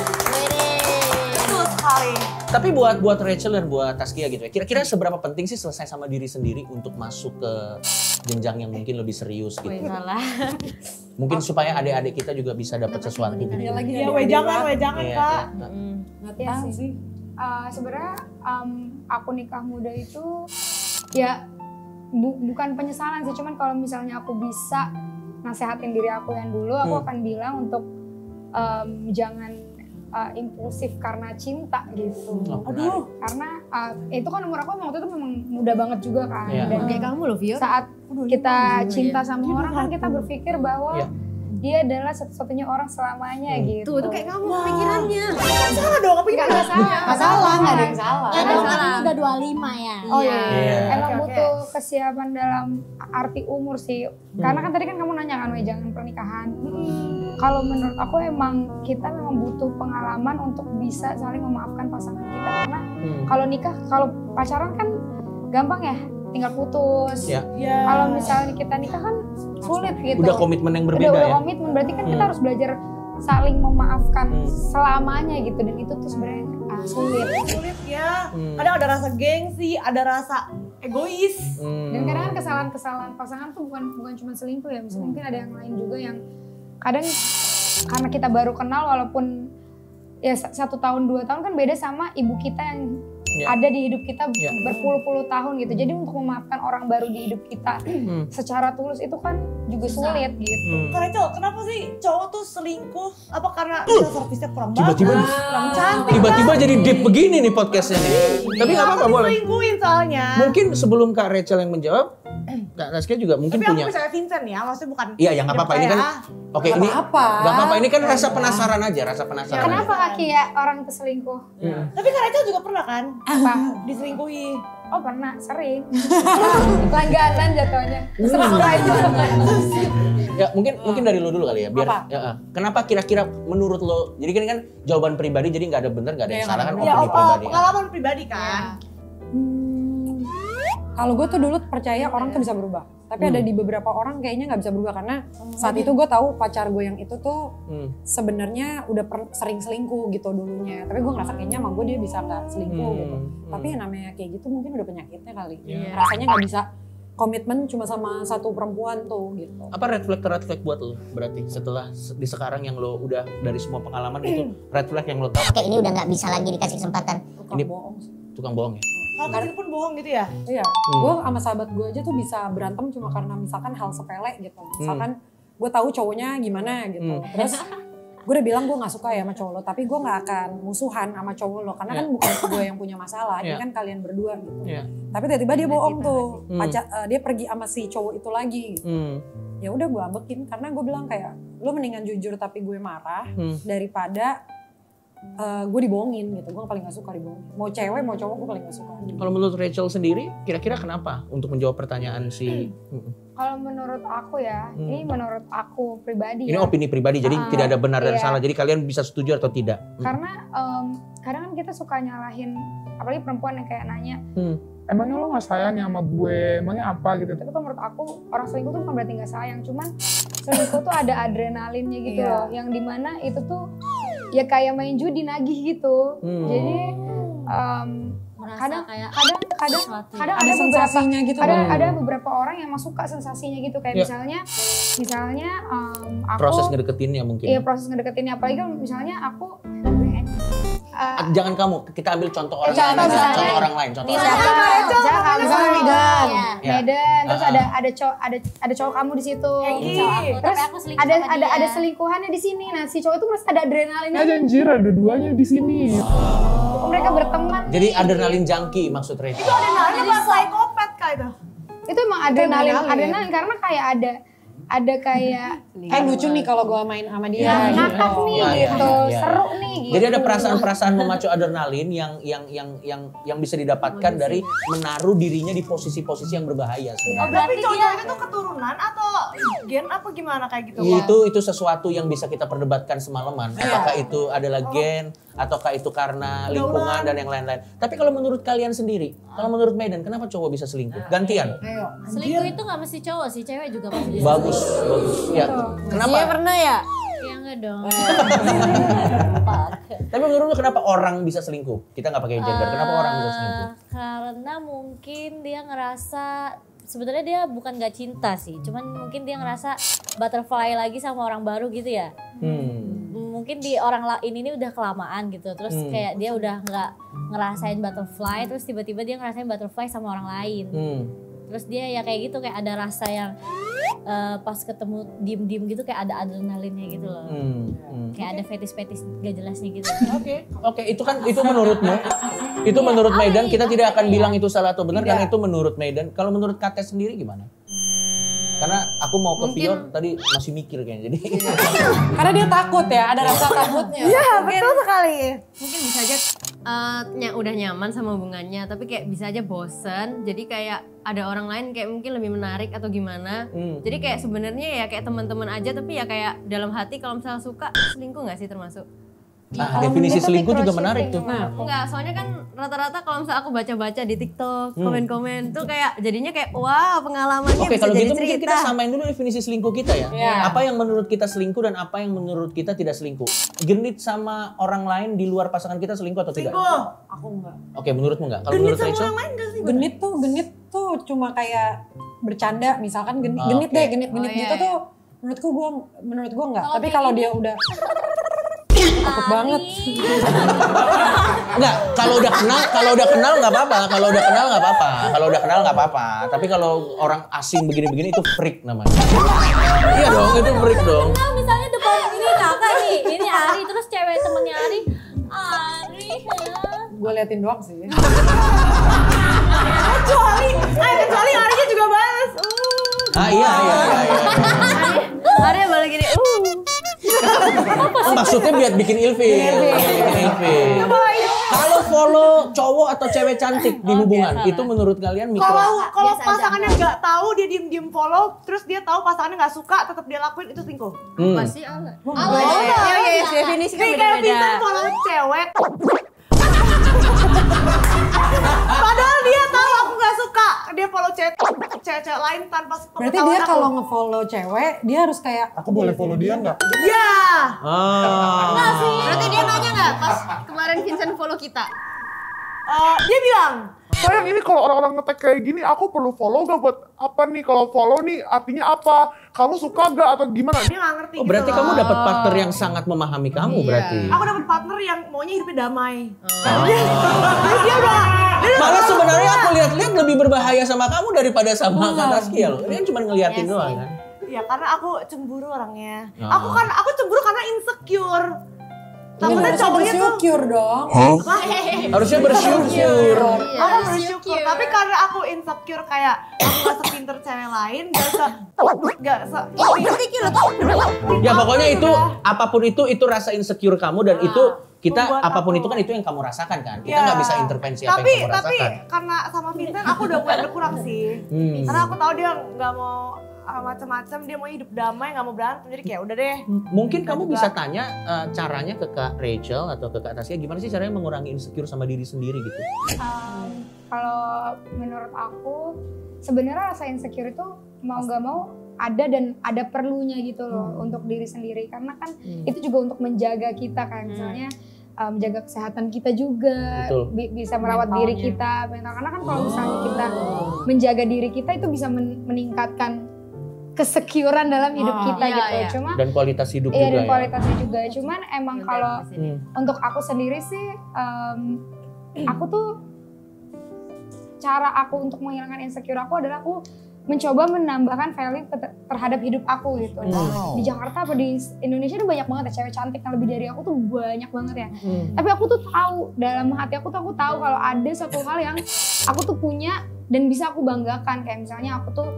Betul sekali. Tapi buat Rachel dan buat Taskia gitu ya, kira-kira seberapa penting sih selesai sama diri sendiri untuk masuk ke jenjang yang mungkin lebih serius gitu? Salah. Mungkin supaya adik-adik kita juga bisa dapat sesuatu. Iya lagi Ya weh jangan Iya, Kak. Nggak Iya tahu sih. Sebenarnya aku nikah muda itu ya bukan penyesalan sih, cuman kalau misalnya aku bisa nasehatin diri aku yang dulu, aku akan bilang untuk jangan impulsif karena cinta gitu. Aduh. Karena itu kan umur aku waktu itu memang muda banget juga kan. Iya. Dan Kayak kamu loh, Vio. saat kita cinta sama orang kan kita berpikir bahwa Iya. dia adalah satu-satunya orang selamanya gitu. Tuh, itu kayak kamu pemikirannya. Salah dong, apa Nggak salah. Masalah, nggak ada yang salah. Ya kan kamu udah 25 ya. Oh iya. Emang Oke. butuh kesiapan dalam arti umur sih. Karena kan tadi kan kamu nanya kan, jangan pernikahan. Kalau menurut aku emang kita memang butuh pengalaman untuk bisa saling memaafkan pasangan kita. Karena kalau nikah, kalau pacaran kan gampang ya, tinggal putus. Ya. Kalau misalnya kita nikah kan sulit gitu. Udah komitmen yang berbeda udah ya. komitmen, berarti kan kita harus belajar saling memaafkan selamanya gitu. Dan itu tuh sebenarnya sulit. Sulit ya. Kadang ada rasa gengsi, ada rasa egois. Dan kadang kan kesalahan-kesalahan pasangan tuh bukan cuma selingkuh ya, mungkin ada yang lain juga yang kadang karena kita baru kenal walaupun ya 1 tahun 2 tahun kan beda sama ibu kita yang ada di hidup kita berpuluh-puluh tahun gitu. Jadi untuk memaafkan orang baru di hidup kita secara tulus itu kan juga sulit gitu. Kak Rachel, kenapa sih cowok tuh selingkuh? Apa karena servisnya kurang bagus, Tiba-tiba kurang cantik? tiba-tiba jadi deep begini nih podcastnya nih. Tapi nggak apa-apa, boleh. Selingkuhin soalnya. Mungkin sebelum Kak Rachel yang menjawab, Kak Taskia juga mungkin Tapi aku punya. misalnya Vincent ya, maksudnya bukan. Iya, yang nggak apa-apa ini kan. Oke, ini apa-apa. nggak apa-apa. Ini kan rasa penasaran aja, rasa penasaran. Kenapa kaki ya orang itu selingkuh? Tapi Kak Rachel juga pernah kan? Apa? Diselingkuhi. Oh pernah, sering. Langganan jatuhnya. Ya mungkin dari lo dulu kali ya, biar. Kenapa kira-kira menurut lo? Jadi kan jawaban pribadi, jadi nggak ada benar, nggak ada yang salah kan Ya, opini pribadi. pengalaman pribadi kan. Kalau gue tuh dulu percaya orang tuh bisa berubah. Tapi ada di beberapa orang kayaknya nggak bisa berubah karena saat itu gue tahu pacar gue yang itu tuh sebenarnya udah sering selingkuh gitu dulunya. Tapi gue ngerasa kayaknya sama gue dia bisa nggak selingkuh gitu. Tapi yang namanya kayak gitu mungkin udah penyakitnya kali. Rasanya nggak bisa komitmen cuma sama satu perempuan tuh gitu. Apa red flag buat lo berarti setelah di sekarang yang lo udah dari semua pengalaman itu red flag yang lo tahu? Kayak ini udah nggak bisa lagi dikasih kesempatan. Ini Bohong sih. tukang bohong ya? Kalau kecil pun bohong gitu ya? Iya, gue sama sahabat gue aja tuh bisa berantem cuma karena misalkan hal sepele gitu. Misalkan gue tahu cowoknya gimana gitu. Terus gue udah bilang gue gak suka ya sama cowok lo, tapi gue gak akan musuhan sama cowok lo. Karena kan bukan gue yang punya masalah, ini kan kalian berdua gitu. Tapi tiba-tiba dia bohong tuh, dia pergi sama si cowok itu lagi. Ya udah gue ambekin karena gue bilang kayak, lo mendingan jujur tapi gue marah daripada gue dibohongin gitu. Gue paling gak suka dibohongin. Mau cewek mau cowok gue paling gak suka. Kalau menurut Rachel sendiri, kira-kira kenapa untuk menjawab pertanyaan si? Kalau menurut aku ya, ini menurut aku pribadi. Ini opini pribadi, jadi tidak ada benar dan iya. salah. Jadi kalian bisa setuju atau tidak? Karena kadang kan kita suka nyalahin, apalagi perempuan yang kayak nanya, emangnya lo gak sayang sama gue, emangnya apa gitu. tapi kalau menurut aku orang selingkuh tuh bukan berarti gak sayang, cuman selingkuh tuh ada adrenalinnya gitu loh, yang dimana itu tuh ya kayak main judi nagih gitu. Jadi kadang ada sensasinya gitu. ada beberapa orang yang emang suka sensasinya gitu, kayak misalnya aku Proses ngedeketinnya mungkin. iya proses ngedeketinnya, apalagi kalau misalnya aku Jangan kamu, kita ambil contoh orang contoh lain. misalnya- Contoh orang lain. Contoh orang lain. misalnya Medan, Ya. Medan, terus ada cowok kamu di situ, terus ada selingkuhannya di sini. Nah si cowok itu merasa ada adrenalinnya, Ya anjir, ada dua-duanya di sini. mereka berteman. Jadi adrenalin junkie maksud Rachel. Itu adrenalin apa psikopat kak itu? Itu emang adrenalin karena kayak ada kayak Kan lucu nih kalau gue main sama dia. ngakak nih gitu, seru nih gitu. Jadi ada perasaan-perasaan memacu adrenalin yang bisa didapatkan dari menaruh dirinya di posisi-posisi yang berbahaya. Oh, tapi cowoknya itu keturunan atau gen apa gimana kayak gitu? Itu sesuatu yang bisa kita perdebatkan semalaman. Apakah itu adalah gen ataukah itu karena lingkungan dan yang lain-lain. Tapi kalau menurut kalian sendiri, kalau menurut Medan, kenapa cowok bisa selingkuh? Gantian. Selingkuh itu nggak mesti cowok sih, cewek juga pasti bisa. Bagus. Ya. Kenapa? Iya pernah ya? Ya enggak dong. Tapi menurut lu kenapa orang bisa selingkuh? Kita nggak pakai gender. Kenapa orang bisa selingkuh? Karena mungkin dia ngerasa sebenarnya dia bukan gak cinta sih, cuman mungkin dia ngerasa butterfly lagi sama orang baru gitu ya. Mungkin di orang ini udah kelamaan gitu, terus kayak dia udah nggak ngerasain butterfly, terus tiba-tiba dia ngerasain butterfly sama orang lain. Terus dia ya kayak gitu, kayak ada rasa yang pas ketemu diem-diem gitu kayak ada adrenalinnya gitu loh. Kayak ada fetis-fetis gak jelasnya gitu. Oke, itu menurutmu. Itu menurut Medan, kita tidak akan bilang itu salah atau benar karena itu menurut Medan. Kalau menurut Kate sendiri gimana? Karena aku mau ke Pior tadi masih mikir kayaknya. Jadi Karena dia takut ya, ada rasa takutnya. Iya, betul sekali. Mungkin bisa aja udah nyaman sama hubungannya, tapi kayak bisa aja bosen. Jadi kayak ada orang lain kayak mungkin lebih menarik atau gimana. Jadi kayak sebenarnya ya kayak teman-teman aja, tapi ya kayak dalam hati kalau misalnya suka selingkuh nggak sih termasuk? Definisi selingkuh juga menarik tuh. Enggak, soalnya kan rata-rata kalau misalnya aku baca-baca di TikTok, komen-komen tuh kayak jadinya kayak wah pengalamannya Oke, bisa kalau jadi gitu mungkin cerita. kita samain dulu definisi selingkuh kita ya. Apa yang menurut kita selingkuh dan apa yang menurut kita tidak selingkuh. Genit sama orang lain di luar pasangan kita selingkuh atau tidak? Aku enggak. Oke, menurutmu enggak? Kalau menurut Rachel? Genit tuh cuma kayak bercanda, misalkan genit gitu tuh menurut gua enggak. Tapi kalau dia udah takut banget. Enggak, kalau udah kenal nggak apa-apa. Kalau udah kenal nggak apa-apa. Tapi kalau orang asing begini-begini itu freak namanya. Iya dong, itu freak dong. Nah, misalnya depan ini kakak nih, ini Ari, terus cewek temennya Ari ya. Gue liatin doang sih. Kecuali Arinya juga balas. Iya. Ari balik gini. Maksudnya biar bikin ilfil. Kalau follow cowok atau cewek cantik di hubungan, itu menurut kalian mikro? Kalau pasangannya nggak tahu dia diem follow, terus dia tahu pasangannya nggak suka, tetap dia lakuin itu selingkuh. Pasti ala. Iya, Definisi kan kayak Vincent beda-beda. follow cewek. Padahal dia tahu aku nggak suka, dia follow cewek lain tanpa Berarti dia kalau nge-follow cewek, dia harus kayak Aku boleh follow dia nggak? Iya. Enggak sih. Berarti dia nanya nggak pas kemarin Vincent follow kita? Dia bilang, Sayang ini kalau orang-orang nge-tag kayak gini, aku perlu follow gak buat apa nih? Kalau follow nih artinya apa? Kamu suka gak atau gimana? dia nggak ngerti. Oh, berarti gitu kamu loh. dapat partner yang sangat memahami kamu berarti. Aku dapat partner yang maunya hidupnya damai. Terus dia udah. Malah sebenarnya aku lihat-lihat lebih berbahaya sama kamu daripada sama Kak Taskia loh. Ini kan cuma ngeliatin doang kan. Ya karena aku cemburu orangnya. Aku cemburu karena insecure. Takutnya cowoknya tuh bersyukur dong. Harusnya bersyukur. aku bersyukur, tapi karena aku insecure kayak aku gak sepinter cewek lain, gak se Ya pokoknya itu apapun itu rasa insecure kamu dan itu kita membuat apapun aku- itu kan itu yang kamu rasakan kan. Kita Ya. nggak bisa intervensi apa yang kamu Tapi rasakan. karena sama Vincent aku udah mulai berkurang sih. Karena aku tahu dia nggak mau macam-macam, dia mau hidup damai, nggak mau berantem, jadi kayak udah deh. Mungkin kamu bisa tanya caranya ke Kak Rachel atau ke Kak Taskia gimana sih caranya mengurangi insecure sama diri sendiri gitu. Kalau menurut aku sebenarnya rasa insecure itu mau nggak mau ada dan ada perlunya gitu loh untuk diri sendiri, karena kan itu juga untuk menjaga kita kan, misalnya menjaga kesehatan kita juga, bisa merawat diri kita mental, karena kan kalau misalnya kita menjaga diri kita itu bisa meningkatkan kesecurean dalam hidup kita gitu. Cuma dan kualitas hidup iya, juga dan ya. kualitasnya juga. Cuman emang kalau untuk aku sendiri sih, aku tuh cara aku untuk menghilangkan insecure aku adalah aku mencoba menambahkan value terhadap hidup aku gitu. Di Jakarta apa di Indonesia tuh banyak banget ya cewek cantik yang lebih dari aku tuh banyak banget ya. Tapi aku tuh tahu dalam hati aku tahu kalau ada satu hal yang aku tuh punya dan bisa aku banggakan, kayak misalnya aku tuh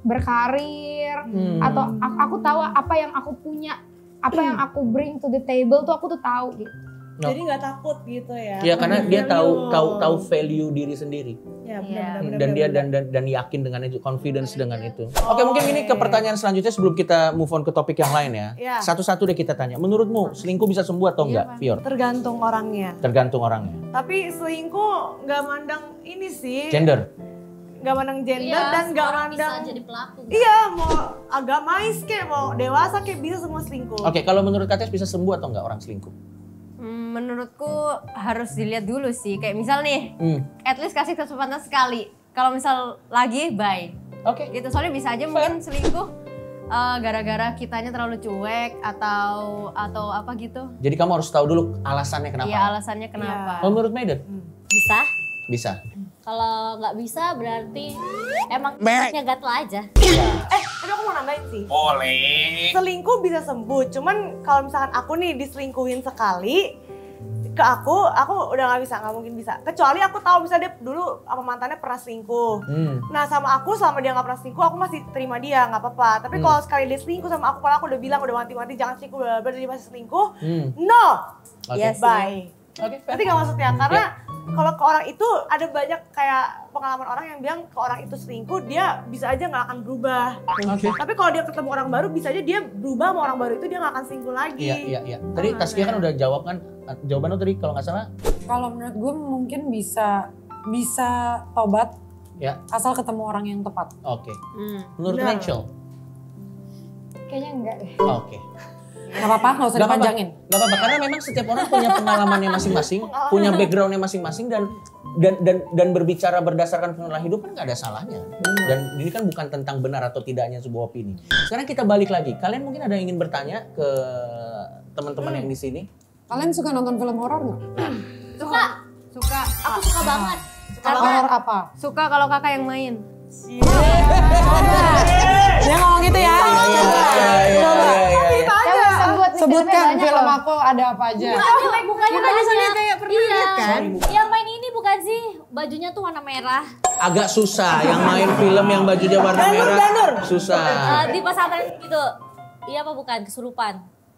berkarir atau aku tahu apa yang aku punya, apa yang aku bring to the table tuh aku tuh tahu gitu. No. Jadi nggak takut gitu ya. Iya, karena dia tahu Serius. value diri sendiri. Ya, Iya. benar-benar. Dan yakin dengan itu, confidence dengan itu. Oke, mungkin ini ke pertanyaan selanjutnya sebelum kita move on ke topik yang lain ya. Iya. Satu-satu deh kita tanya. Menurutmu selingkuh bisa sembuh atau enggak, Fior? Tergantung orangnya. Tergantung orangnya. Tapi selingkuh nggak mandang ini sih. Gender. Nggak mandang gender Iya, dan nggak semua orang mandang. bisa jadi pelaku. Iya, mau agamais kayak mau dewasa kayak bisa semua selingkuh. Oke, kalau menurut Kates bisa sembuh atau enggak orang selingkuh? Menurutku harus dilihat dulu sih. Kayak misal nih, Hmm. at least kasih kesempatan sekali. Kalau misal lagi, bye. Oke. Gitu, soalnya bisa aja mungkin selingkuh gara-gara kitanya terlalu cuek atau apa gitu. Jadi kamu harus tahu dulu alasannya kenapa. Iya, alasannya kenapa. Kalau menurut Maiden? Bisa. Bisa. Kalau nggak bisa berarti emang nya gatel aja. Tapi aku mau nambahin sih. Boleh. Selingkuh bisa sembuh, cuman kalau misalkan aku nih diselingkuhin sekali, ke aku udah nggak mungkin bisa. Kecuali aku tahu misalnya dia dulu sama mantannya pernah selingkuh. Nah sama aku selama dia nggak pernah selingkuh, aku masih terima dia nggak apa-apa. Tapi kalau sekali dia selingkuh sama aku, padahal aku udah bilang udah mati-mati jangan selingkuh, berarti dia masih selingkuh. No, Oke. bye. Oke. Nanti nggak maksudnya karena kalau ke orang itu ada banyak kayak pengalaman orang yang bilang ke orang itu selingkuh dia bisa aja nggak akan berubah. Oke. Tapi kalau dia ketemu orang baru bisa aja dia berubah sama orang baru itu dia nggak akan selingkuh lagi. Iya. Tadi Taskia kan udah jawab kan, jawaban lo tadi kalau nggak salah. Kalau menurut gue mungkin bisa tobat Ya. asal ketemu orang yang tepat. Oke. Menurut Benar. Rachel? Kayaknya enggak deh. Oke. Gak apa-apa, gak usah dipanjangin. Gak apa-apa, karena memang setiap orang punya pengalamannya masing-masing, punya backgroundnya masing-masing dan berbicara berdasarkan pengalaman hidup kan gak ada salahnya. Dan ini kan bukan tentang benar atau tidaknya sebuah opini. Sekarang kita balik lagi. Kalian mungkin ada yang ingin bertanya ke teman-teman yang di sini? Kalian suka nonton film horor nggak? Suka. Aku suka banget. Horor apa? Suka kalau kakak yang main. Dia ngomong gitu ya. Sebutkan film aku ada apa aja. Bukannya Bukannya kayak pernah lihat kan? Yang main ini bukan sih? Bajunya tuh warna merah. Agak susah yang main film yang bajunya warna merah. Susah. Di pesantren gitu. Iya apa bukan? Kesurupan.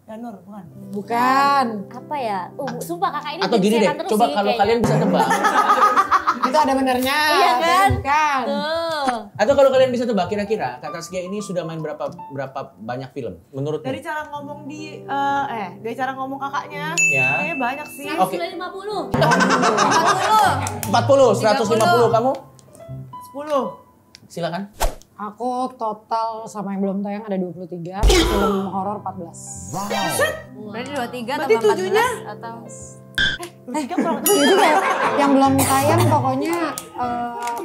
Danur, bukan. Bukan. Apa ya? Sumpah kakak ini Atau gini deh, setan terus coba sih kalau kayaknya. kalian bisa tebak. Itu ada benernya. Iya kan? Bukan. Tuh. Atau kalau kalian bisa tebak kira-kira Kak Taskia ini sudah main berapa banyak film menurutmu? Dari cara ngomong dari cara ngomong kakaknya, Ya. kayaknya banyak sih. Oke. 150. 40, 150 kamu? 10. Silakan. Aku total sama yang belum tayang ada 23, film horor 14. Berarti 23 Berarti atau 14 tujuhnya? atau Jadi kayak yang belum tayang pokoknya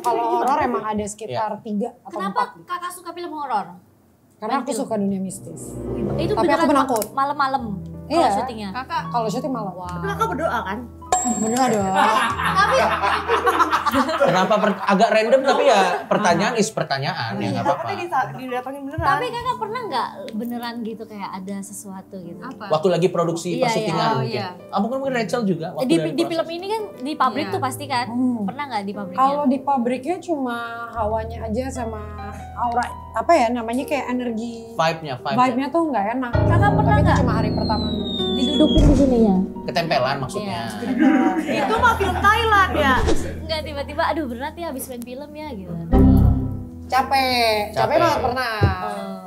kalau horor emang ada sekitar 3 atau Kenapa 4. kakak suka film horor? Karena aku suka dunia mistis. Itu Tapi aku beneran penakut. malam-malam Iya. kalau syutingnya. kakak? Kalau syuting malah Tapi kakak berdoa kan? bener dong. Kenapa agak random tapi ya pertanyaan pertanyaan ya nggak apa-apa. Tapi didatangin beneran. Tapi kakak pernah nggak beneran gitu kayak ada sesuatu gitu? Apa? Waktu lagi produksi Iya, syutingan iya. mungkin. Oh, iya. Mungkin Rachel juga. Waktu Di dari film proses. ini kan di pabrik Iya. tuh pasti kan? Pernah nggak di pabriknya? Kalau di pabriknya cuma hawanya aja sama aura apa ya namanya kayak energi. Vibe-nya tuh nggak enak. Kakak pernah Tapi itu nggak cuma hari pertama. didudukin di sini ya? Ketempelan maksudnya. Itu mah film Thailand ya. Nggak tiba-tiba aduh berat ya habis main film ya gitu. Capek banget pernah.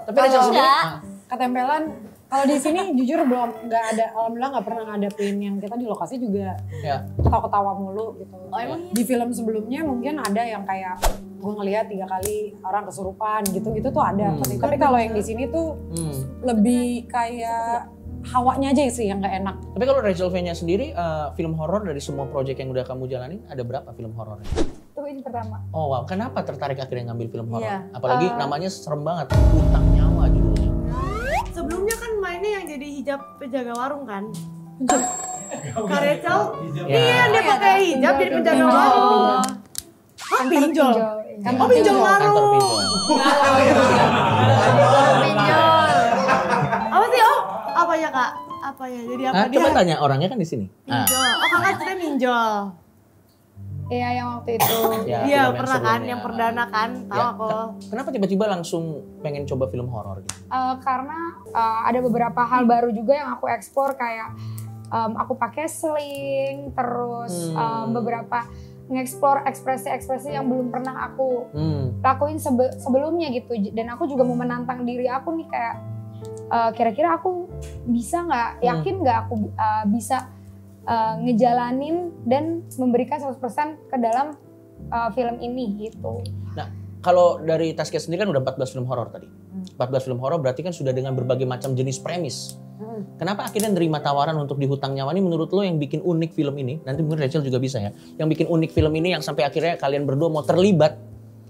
Tapi Rachel sendiri Enggak. Ketempelan. Kalau di sini jujur belum nggak ada, alhamdulillah nggak pernah ngadepin yang kita di lokasi juga ya. ketawa-ketawa mulu gitu. Oh, emang iya? Di film sebelumnya mungkin ada yang kayak gue ngelihat 3 kali orang kesurupan gitu tuh ada. Tapi kalau yang di sini tuh lebih kayak hawanya aja sih yang nggak enak. Tapi kalau Rachel V-nya sendiri film horor dari semua project yang udah kamu jalanin ada berapa film horornya? Itu ini pertama. Oh wow, kenapa tertarik akhirnya ngambil film horor? Iya. Apalagi namanya serem banget, Utang Nyawa judulnya. Sebelumnya kan mainnya yang jadi hijab penjaga warung kan. Kak Rachel? Ya. Iya, dia pakai hijab jadi penjaga warung. Hah, pinjol? Oh, pinjol warung. Kantor pinjol. Apa sih? Oh, apa ya Kak? Apa ya? Jadi apa dia? Coba tanya orangnya kan di sini. Pinjol. Oh, kakak cerita minjol. Iya yang waktu itu. Ya, Iya, film yang pernah kan? sebelumnya. Yang perdana kan? Tahu Ya, aku. Kenapa tiba-tiba langsung pengen coba film horor gitu? Karena ada beberapa hal baru juga yang aku eksplor kayak aku pakai sling, terus beberapa nge-explore ekspresi-ekspresi yang belum pernah aku lakuin sebelumnya gitu. Dan aku juga mau menantang diri aku nih kayak kira-kira aku bisa nggak, yakin nggak aku bisa ngejalanin dan memberikan 100% ke dalam film ini gitu. Nah, kalau dari Taskia sendiri kan udah 14 film horor tadi. 14 film horor berarti kan sudah dengan berbagai macam jenis premis. Kenapa akhirnya nerima tawaran untuk di Hutang Nyawa ini? Menurut lo yang bikin unik film ini, nanti mungkin Rachel juga bisa ya, yang bikin unik film ini yang sampai akhirnya kalian berdua mau terlibat.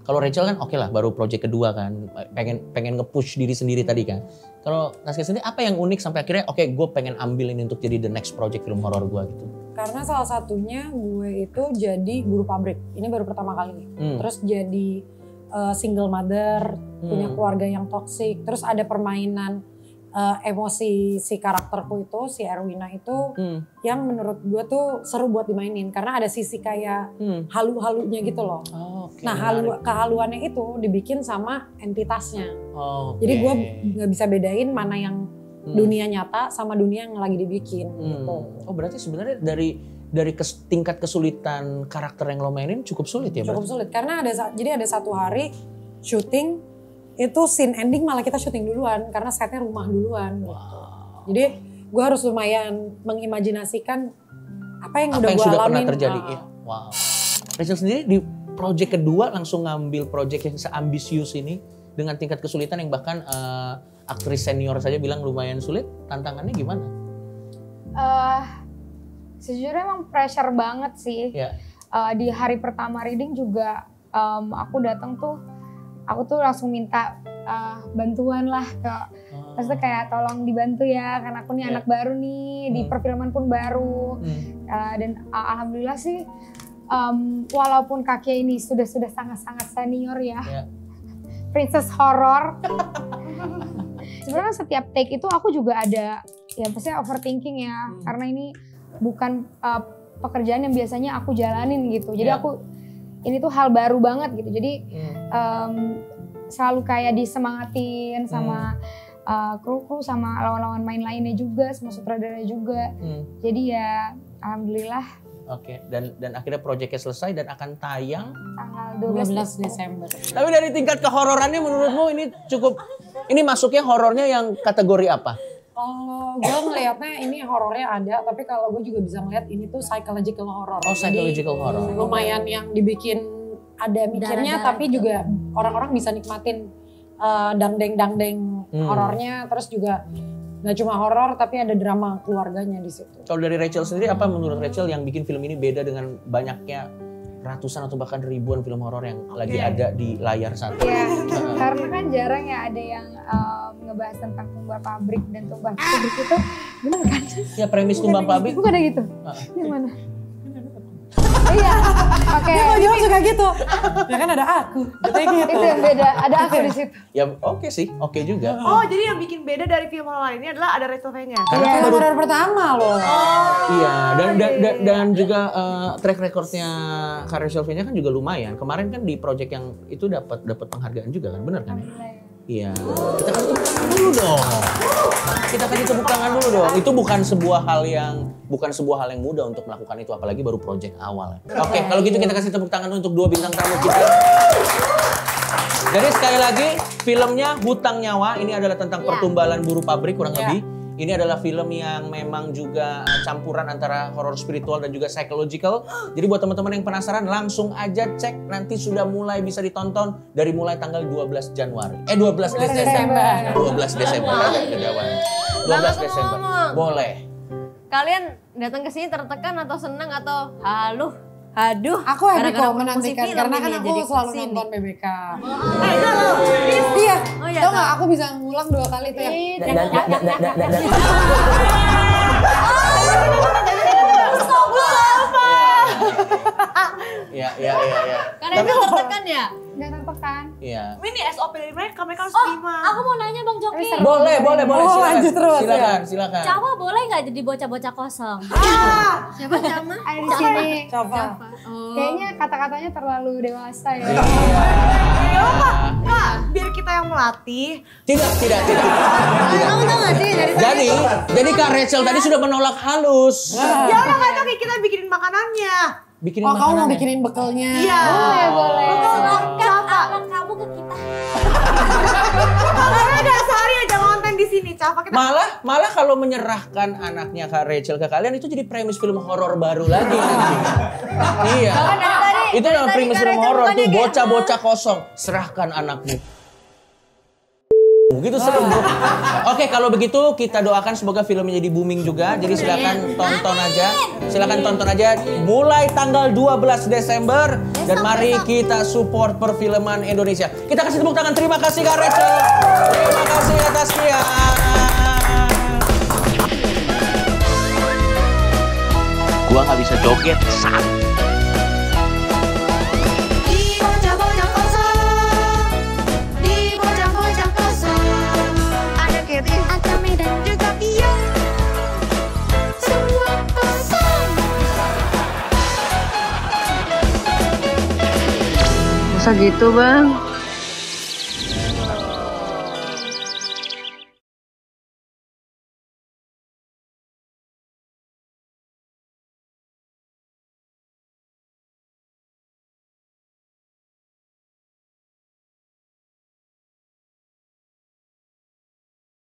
Kalau Rachel kan oke lah, baru project kedua kan, pengen nge-push diri sendiri tadi kan. Kalau Taskia sendiri apa yang unik sampai akhirnya oke, gue pengen ambil ini untuk jadi the next project film horor gue gitu? Karena salah satunya gue itu jadi guru pabrik, ini baru pertama kali. Terus jadi single mother, punya keluarga yang toksik, terus ada permainan emosi si karakterku itu, si Erwina itu yang menurut gue tuh seru buat dimainin karena ada sisi kayak halu-halunya gitu loh. Nah kehaluannya itu dibikin sama entitasnya. Jadi gue nggak bisa bedain mana yang dunia nyata sama dunia yang lagi dibikin. Gitu. Oh berarti sebenarnya dari tingkat kesulitan karakter yang lo mainin cukup sulit ya? Cukup sulit karena ada satu hari syuting itu scene ending malah kita syuting duluan karena setnya rumah duluan. Gitu. Jadi gue harus lumayan mengimajinasikan apa yang udah gue sudah alamin. Pernah terjadi. Wow. Rachel sendiri di project kedua langsung ngambil project yang seambisius ini dengan tingkat kesulitan yang bahkan aktris senior saja bilang lumayan sulit. Tantangannya gimana? Sejujurnya emang pressure banget sih. Yeah. Di hari pertama reading juga aku datang tuh, aku tuh langsung minta bantuan lah ke, maksudnya kayak tolong dibantu ya, karena aku nih anak baru nih, di perfilman pun baru. Dan alhamdulillah sih, walaupun kakek ini sudah sangat-sangat senior ya, princess horror. Sebenarnya setiap take itu aku juga ada, ya pasti overthinking ya, karena ini bukan pekerjaan yang biasanya aku jalanin gitu. Jadi aku ini tuh hal baru banget gitu. Jadi selalu kayak disemangatin sama kru-kru, sama lawan-lawan main lainnya juga, sama sutradara juga. Jadi ya alhamdulillah. Oke, dan akhirnya proyeknya selesai dan akan tayang tanggal 12 Desember. Tapi dari tingkat kehororannya menurutmu ini ini masuknya horornya yang kategori apa? Kalau gue ngelihatnya ini horornya ada, tapi kalau gue juga bisa ngeliat ini tuh psychological horror. Oh, psychological horror. Lumayan yang dibikin ada mikirnya, tapi juga orang-orang bisa nikmatin dangdeng horornya, terus juga nggak cuma horor tapi ada drama keluarganya di situ. Kalau dari Rachel sendiri, apa menurut Rachel yang bikin film ini beda dengan banyaknya ratusan atau bahkan ribuan film horor yang lagi ada di layar saat ini? Ya, karena kan jarang ya ada yang ngebahas tentang tumbal pabrik dan tumbal pabrik itu, bener kan? Ya premis tumbal pabrik. Bukan ada gitu. Yang mana? Iya, oke. Dia kalau jawab suka gitu. Ya kan ada aku. Gitu. Itu yang beda, ada aku di situ. Ya oke sih, oke juga. Oh jadi yang bikin beda dari film horor ini adalah ada Rachel V-nya? Karena film horor pertama loh. Iya, dan juga track recordnya Rachel V-nya kan juga lumayan. Kemarin kan di project yang itu dapat penghargaan juga kan, benar kan? Iya. Kita kasih tepuk tangan dulu dong. Kita kasih tepuk tangan dulu dong. Itu bukan sebuah hal yang mudah untuk melakukan itu, apalagi baru project awal. Oke, kalau gitu kita kasih tepuk tangan untuk dua bintang tamu kita. Jadi sekali lagi filmnya Hutang Nyawa ini adalah tentang pertumbalan buruh pabrik kurang lebih. Ini adalah film yang memang juga campuran antara horor spiritual dan juga psychological. Jadi buat teman-teman yang penasaran langsung aja cek, nanti sudah mulai bisa ditonton dari mulai tanggal 12 Januari. 12 Desember. 12 Desember. 12 Desember. Boleh. Kalian datang ke sini tertekan atau senang atau haluh? Aduh, aku happy kok menantikan karena kan aku selalu nonton BBK. Iya, tau gak aku bisa ngulang 2 kali tuh ya. Iya. Karena itu tertekan ya? Gak tertekan. Iya. Ini SOP dari mereka harus terima. Aku mau nanya Bang Joki. Boleh. Oh, lanjut terus. Silakan. Cawa boleh nggak jadi bocah-bocah kosong? Siapa Cama? Ada di sini. Coba. Kayaknya kata-katanya terlalu dewasa ya. Iya. biar kita yang melatih? Tidak. Kamu tau gak sih dari Jadi Kak Rachel tadi sudah menolak halus. Ya udah kan oke, kita bikinin makanannya. Bikinin kamu mau bikinin bekalnya? Iya. boleh. Serahkan anak kamu ke kita. Karena udah sehari aja konten di sini, Cafa. Kita Malah kalau menyerahkan anaknya Kak Rachel ke kalian itu jadi premis film horor baru lagi nanti. Iya. Itu nama premis film horor tuh, bocah-bocah kosong, serahkan anakmu. Gitu serem bro. Oke, kalau begitu kita doakan semoga filmnya jadi booming juga. Jadi silakan tonton aja mulai tanggal 12 Desember dan mari kita support perfilman Indonesia. Kita kasih tepuk tangan. Terima kasih Kak Rachel. Terima kasih atasnya. Gua nggak bisa joget, sak. Masa gitu bang?